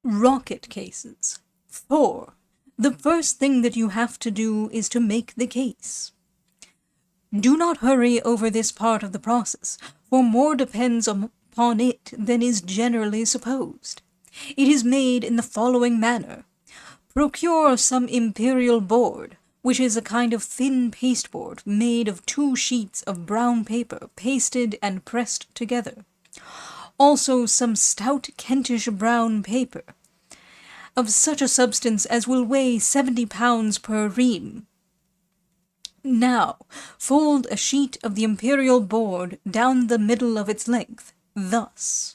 Rocket cases. 4. The first thing that you have to do is to make the case. Do not hurry over this part of the process, for more depends upon it than is generally supposed. It is made in the following manner. Procure some imperial board, which is a kind of thin pasteboard made of 2 sheets of brown paper pasted and pressed together. Also some stout Kentish brown paper, of such a substance as will weigh 70 pounds per ream. Now, fold a sheet of the imperial board down the middle of its length, thus.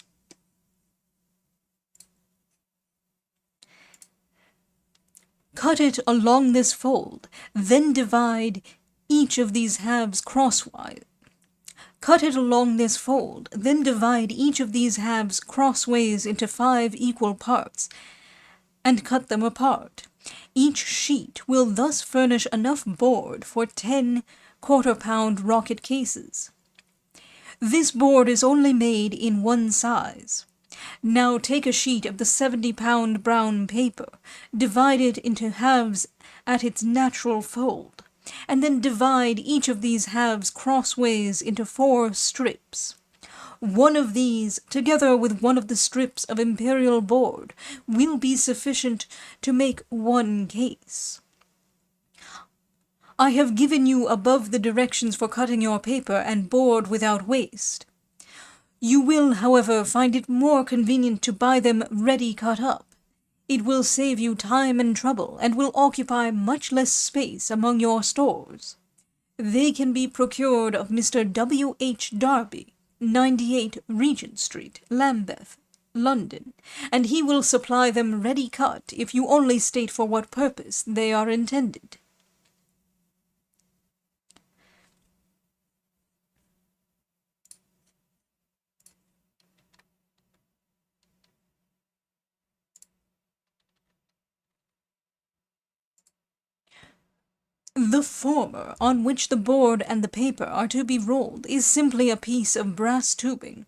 Cut it along this fold, then divide each of these halves crosswise. Cut it along this fold, then divide each of these halves crossways into 5 equal parts, and cut them apart. Each sheet will thus furnish enough board for 10 quarter-pound rocket cases. This board is only made in one size. Now take a sheet of the 70-pound brown paper, divide it into halves at its natural fold, and then divide each of these halves crossways into 4 strips. One of these, together with one of the strips of imperial board, will be sufficient to make 1 case. I have given you above the directions for cutting your paper and board without waste. You will, however, find it more convenient to buy them ready cut up. It will save you time and trouble, and will occupy much less space among your stores. They can be procured of Mr. W. H. Darby, 98 Regent Street, Lambeth, London, and he will supply them ready cut if you only state for what purpose they are intended. The former, on which the board and the paper are to be rolled, is simply a piece of brass tubing,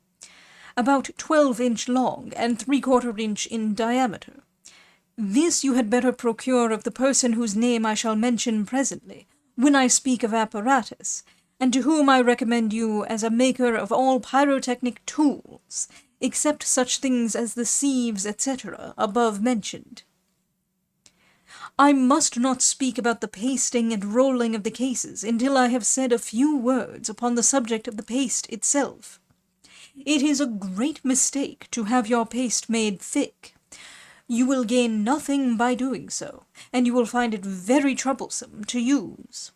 about 12-inch long and 3/4 inch in diameter. This you had better procure of the person whose name I shall mention presently, when I speak of apparatus, and to whom I recommend you as a maker of all pyrotechnic tools, except such things as the sieves, etc., above mentioned. I must not speak about the pasting and rolling of the cases until I have said a few words upon the subject of the paste itself. It is a great mistake to have your paste made thick. You will gain nothing by doing so, and you will find it very troublesome to use.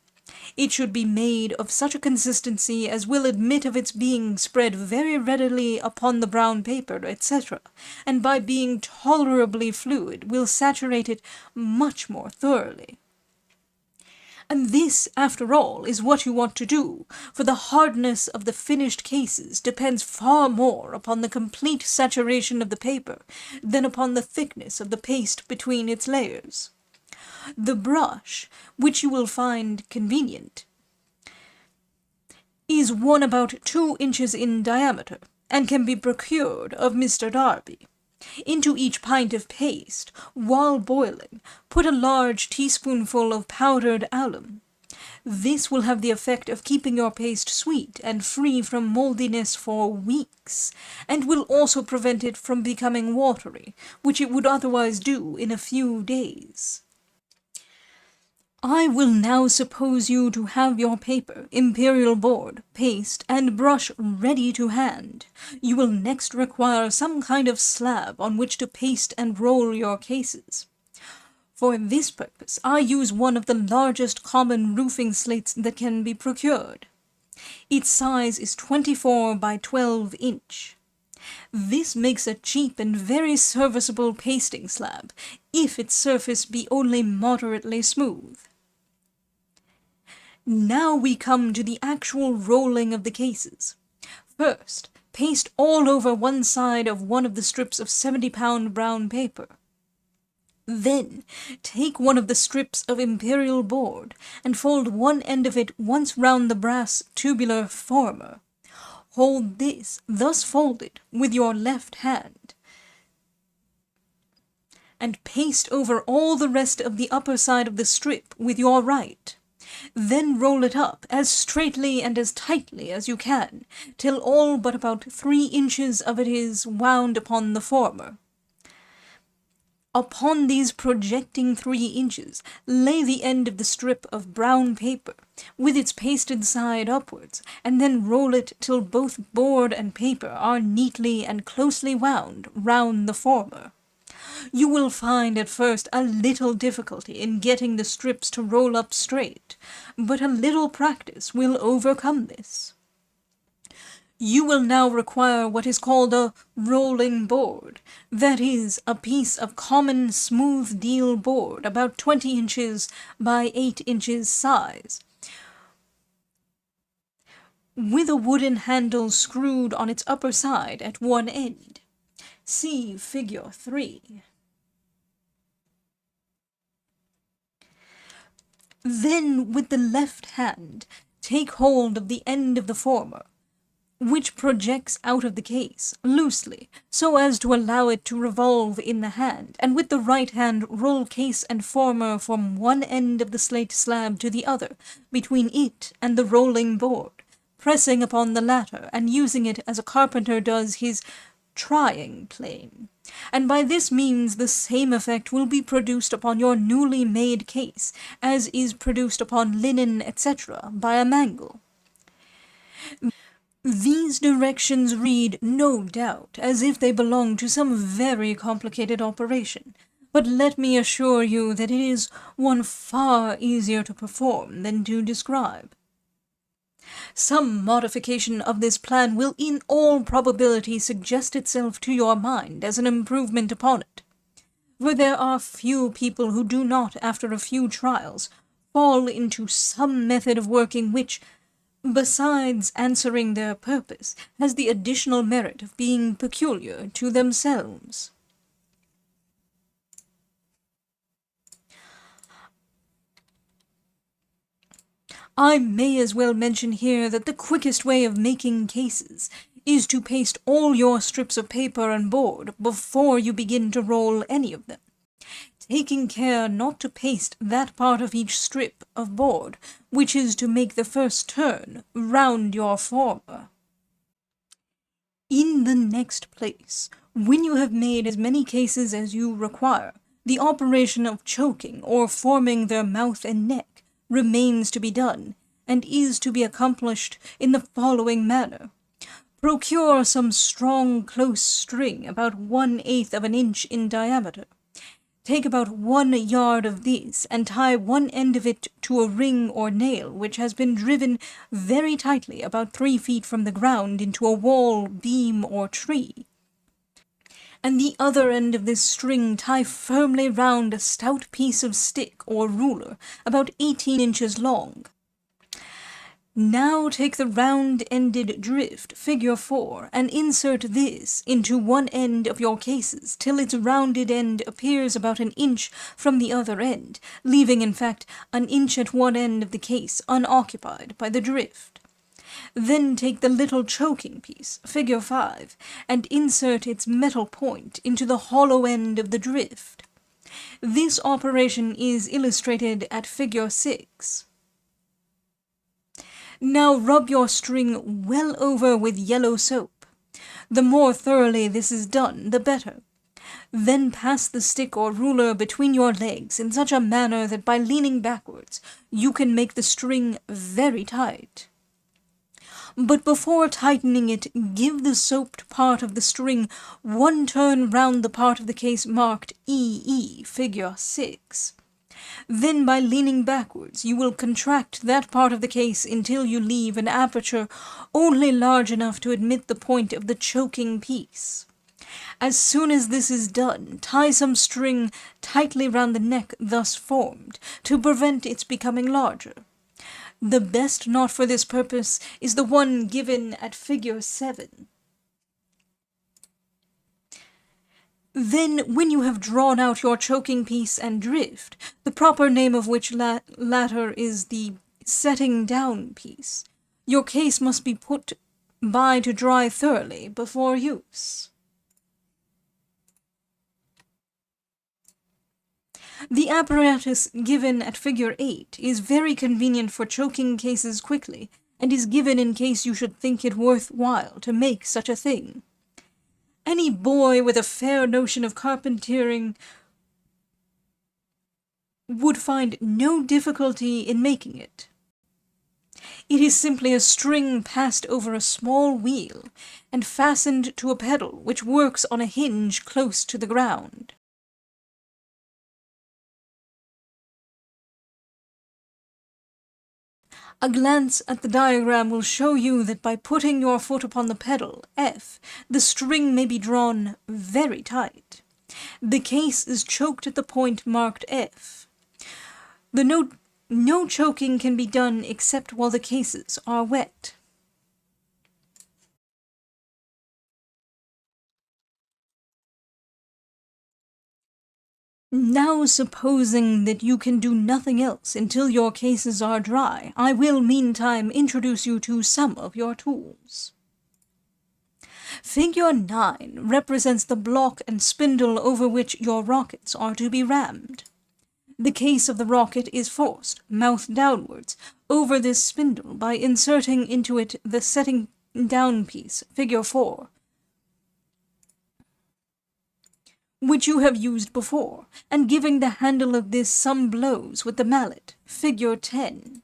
It should be made of such a consistency as will admit of its being spread very readily upon the brown paper, etc., and by being tolerably fluid will saturate it much more thoroughly. And this, after all, is what you want to do, for the hardness of the finished cases depends far more upon the complete saturation of the paper than upon the thickness of the paste between its layers. The brush, which you will find convenient, is one about 2 inches in diameter, and can be procured of Mr. Darby. Into each pint of paste, while boiling, put a large teaspoonful of powdered alum. This will have the effect of keeping your paste sweet and free from mouldiness for weeks, and will also prevent it from becoming watery, which it would otherwise do in a few days. I will now suppose you to have your paper, imperial board, paste, and brush ready to hand. You will next require some kind of slab on which to paste and roll your cases. For this purpose, I use one of the largest common roofing slates that can be procured. Its size is 24 by 12 inch. This makes a cheap and very serviceable pasting slab, if its surface be only moderately smooth. Now we come to the actual rolling of the cases. First, paste all over one side of one of the strips of 70-pound brown paper. Then, take one of the strips of imperial board, and fold one end of it once round the brass tubular former. Hold this, thus folded, with your left hand. and paste over all the rest of the upper side of the strip with your right. Then roll it up as straightly and as tightly as you can, till all but about 3 inches of it is wound upon the former. Upon these projecting 3 inches, lay the end of the strip of brown paper, with its pasted side upwards, and then roll it till both board and paper are neatly and closely wound round the former. You will find at first a little difficulty in getting the strips to roll up straight, but a little practice will overcome this. You will now require what is called a rolling board, that is, a piece of common smooth deal board about 20 inches by 8 inches size, with a wooden handle screwed on its upper side at one end. See Figure 3. Then, with the left hand, take hold of the end of the former, which projects out of the case, loosely, so as to allow it to revolve in the hand, and with the right hand roll case and former from one end of the slate slab to the other, between it and the rolling board, pressing upon the latter, and using it as a carpenter does his trying plane, and by this means the same effect will be produced upon your newly made case, as is produced upon linen, etc., by a mangle. These directions read, no doubt, as if they belong to some very complicated operation, but let me assure you that it is one far easier to perform than to describe. Some modification of this plan will in all probability suggest itself to your mind as an improvement upon it, for there are few people who do not, after a few trials, fall into some method of working which, besides answering their purpose, has the additional merit of being peculiar to themselves. I may as well mention here that the quickest way of making cases is to paste all your strips of paper and board before you begin to roll any of them, taking care not to paste that part of each strip of board which is to make the first turn round your former. In the next place, when you have made as many cases as you require, the operation of choking or forming their mouth and neck remains to be done, and is to be accomplished in the following manner. Procure some strong close string about 1/8 of an inch in diameter. Take about 1 yard of this, and tie one end of it to a ring or nail which has been driven very tightly about 3 feet from the ground into a wall, beam, or tree. And the other end of this string tie firmly round a stout piece of stick or ruler, about 18 inches long. Now take the round-ended drift, Figure 4, and insert this into one end of your cases till its rounded end appears about 1 inch from the other end, leaving in fact 1 inch at one end of the case unoccupied by the drift. Then take the little choking piece, Figure 5, and insert its metal point into the hollow end of the drift. This operation is illustrated at Figure 6. Now rub your string well over with yellow soap. The more thoroughly this is done, the better. Then pass the stick or ruler between your legs in such a manner that by leaning backwards you can make the string very tight. But before tightening it, give the soaped part of the string one turn round the part of the case marked EE, Figure 6. Then by leaning backwards you will contract that part of the case until you leave an aperture only large enough to admit the point of the choking piece. As soon as this is done, tie some string tightly round the neck thus formed, to prevent its becoming larger. The best knot for this purpose is the one given at Figure 7. Then, when you have drawn out your choking piece and drift, the proper name of which latter is the setting down piece, your case must be put by to dry thoroughly before use. The apparatus given at Figure 8 is very convenient for choking cases quickly, and is given in case you should think it worthwhile to make such a thing. Any boy with a fair notion of carpentering would find no difficulty in making it. It is simply a string passed over a small wheel and fastened to a pedal which works on a hinge close to the ground. A glance at the diagram will show you that by putting your foot upon the pedal, F, the string may be drawn very tight. The case is choked at the point marked F. No choking can be done except while the cases are wet. Now, supposing that you can do nothing else until your cases are dry, I will meantime introduce you to some of your tools. Figure 9 represents the block and spindle over which your rockets are to be rammed. The case of the rocket is forced, mouth downwards, over this spindle by inserting into it the setting down piece, Figure 4, which you have used before, and giving the handle of this some blows with the mallet, Figure 10.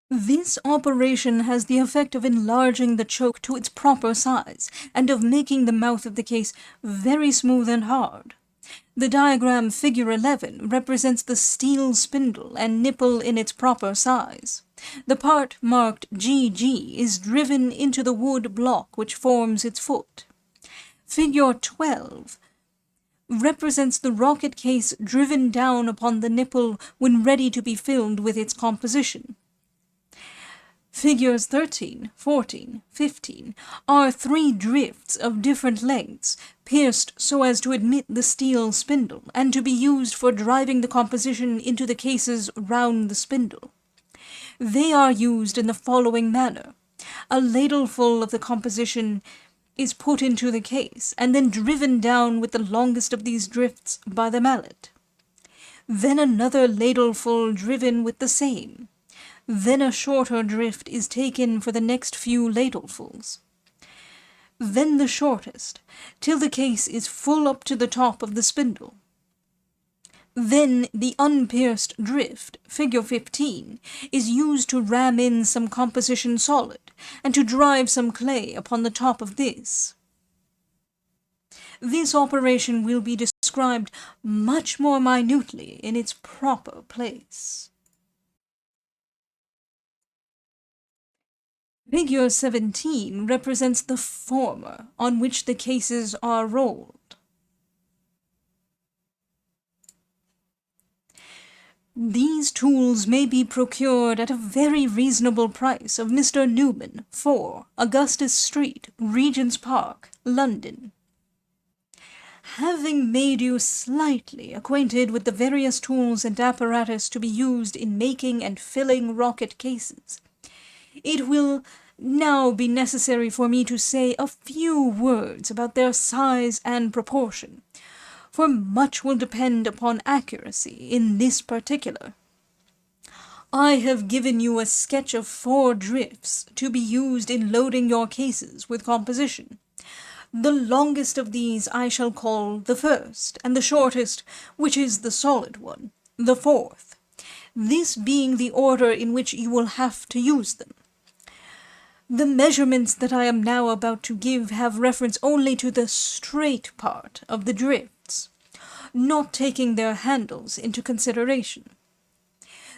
This operation has the effect of enlarging the choke to its proper size, and of making the mouth of the case very smooth and hard. The diagram Figure 11 represents the steel spindle and nipple in its proper size. The part marked GG is driven into the wood block which forms its foot. Figure 12 represents the rocket case driven down upon the nipple when ready to be filled with its composition. Figures 13, 14, 15 are 3 drifts of different lengths, pierced so as to admit the steel spindle, and to be used for driving the composition into the cases round the spindle. They are used in the following manner. A ladleful of the composition is put into the case, and then driven down with the longest of these drifts by the mallet. Then another ladleful driven with the same. Then a shorter drift is taken for the next few ladlefuls. Then the shortest, till the case is full up to the top of the spindle. Then the unpierced drift, Figure 15, is used to ram in some composition solid, and to drive some clay upon the top of this. This operation will be described much more minutely in its proper place. Figure 17 represents the former, on which the cases are rolled. These tools may be procured at a very reasonable price of Mr. Newman, 4, Augustus Street, Regent's Park, London. Having made you slightly acquainted with the various tools and apparatus to be used in making and filling rocket cases, it will now be necessary for me to say a few words about their size and proportion, for much will depend upon accuracy in this particular. I have given you a sketch of 4 drifts to be used in loading your cases with composition. The longest of these I shall call the first, and the shortest, which is the solid one, the fourth, this being the order in which you will have to use them. The measurements that I am now about to give have reference only to the straight part of the drifts, not taking their handles into consideration.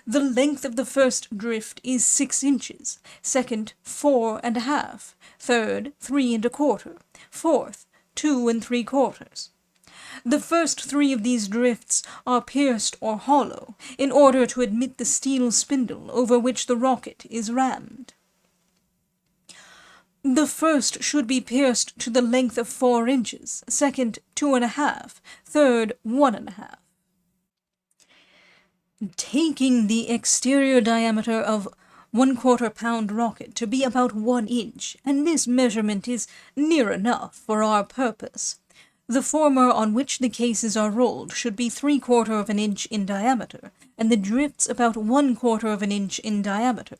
The length of the first drift is 6 inches, second 4 1/2, third 3 1/4, fourth 2 3/4. The first 3 of these drifts are pierced or hollow, in order to admit the steel spindle over which the rocket is rammed. The first should be pierced to the length of 4 inches, second 2 1/2, third 1 1/2. Taking the exterior diameter of 1/4 pound rocket to be about 1 inch, and this measurement is near enough for our purpose, The former on which the cases are rolled should be 3/4 of an inch in diameter, and the drifts about 1/4 of an inch in diameter.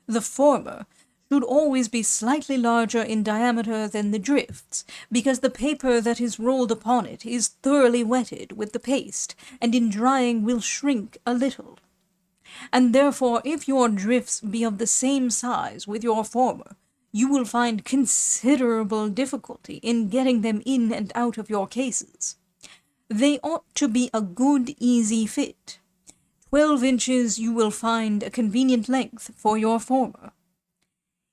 The former should always be slightly larger in diameter than the drifts, because the paper that is rolled upon it is thoroughly wetted with the paste, and in drying will shrink a little. And therefore, if your drifts be of the same size with your former, you will find considerable difficulty in getting them in and out of your cases. They ought to be a good, easy fit. 12 inches you will find a convenient length for your former.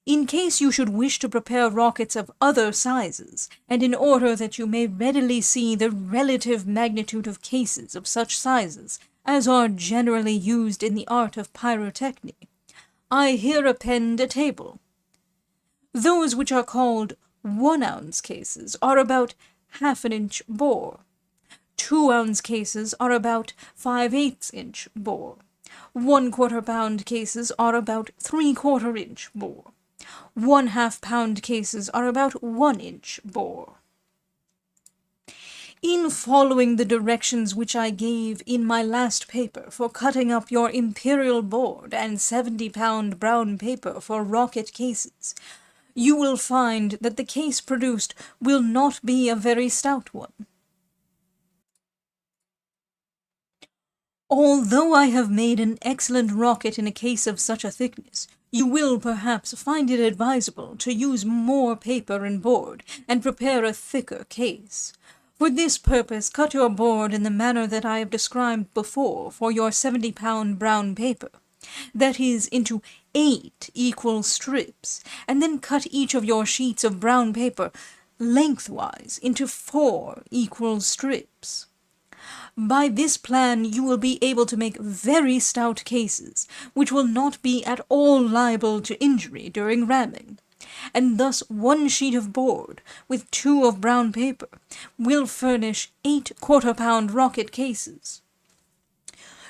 In case you should wish to prepare rockets of other sizes, and in order that you may readily see the relative magnitude of cases of such sizes as are generally used in the art of pyrotechny, I here append a table. Those which are called 1-ounce cases are about 1/2 inch bore. 2-ounce cases are about 5/8 inch bore. 1/4 pound cases are about 3/4 inch bore. 1/2 pound cases are about 1 inch bore. In following the directions which I gave in my last paper for cutting up your imperial board and 70-pound brown paper for rocket cases, you will find that the case produced will not be a very stout one. Although I have made an excellent rocket in a case of such a thickness, you will perhaps find it advisable to use more paper and board, and prepare a thicker case. For this purpose, cut your board in the manner that I have described before for your 70-pound brown paper, that is, into 8 equal strips, and then cut each of your sheets of brown paper lengthwise into 4 equal strips. By this plan you will be able to make very stout cases, which will not be at all liable to injury during ramming, and thus 1 sheet of board, with 2 of brown paper, will furnish 8 1/4-pound rocket cases.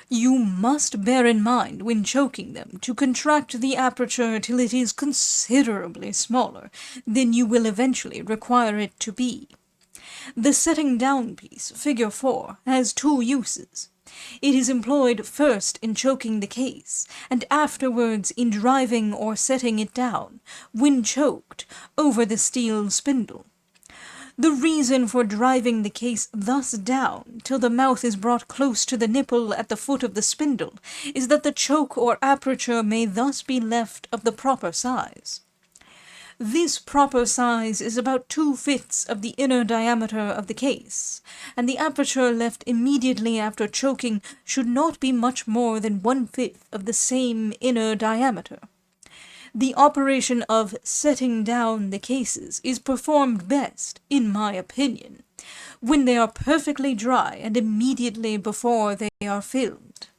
You must bear in mind, when choking them, to contract the aperture till it is considerably smaller than you will eventually require it to be. The setting down piece, figure 4, has 2 uses. It is employed first in choking the case, and afterwards in driving or setting it down, when choked, over the steel spindle. The reason for driving the case thus down till the mouth is brought close to the nipple at the foot of the spindle is that the choke or aperture may thus be left of the proper size. This proper size is about 2/5 of the inner diameter of the case, and the aperture left immediately after choking should not be much more than 1/5 of the same inner diameter. The operation of setting down the cases is performed best, in my opinion, when they are perfectly dry and immediately before they are filled.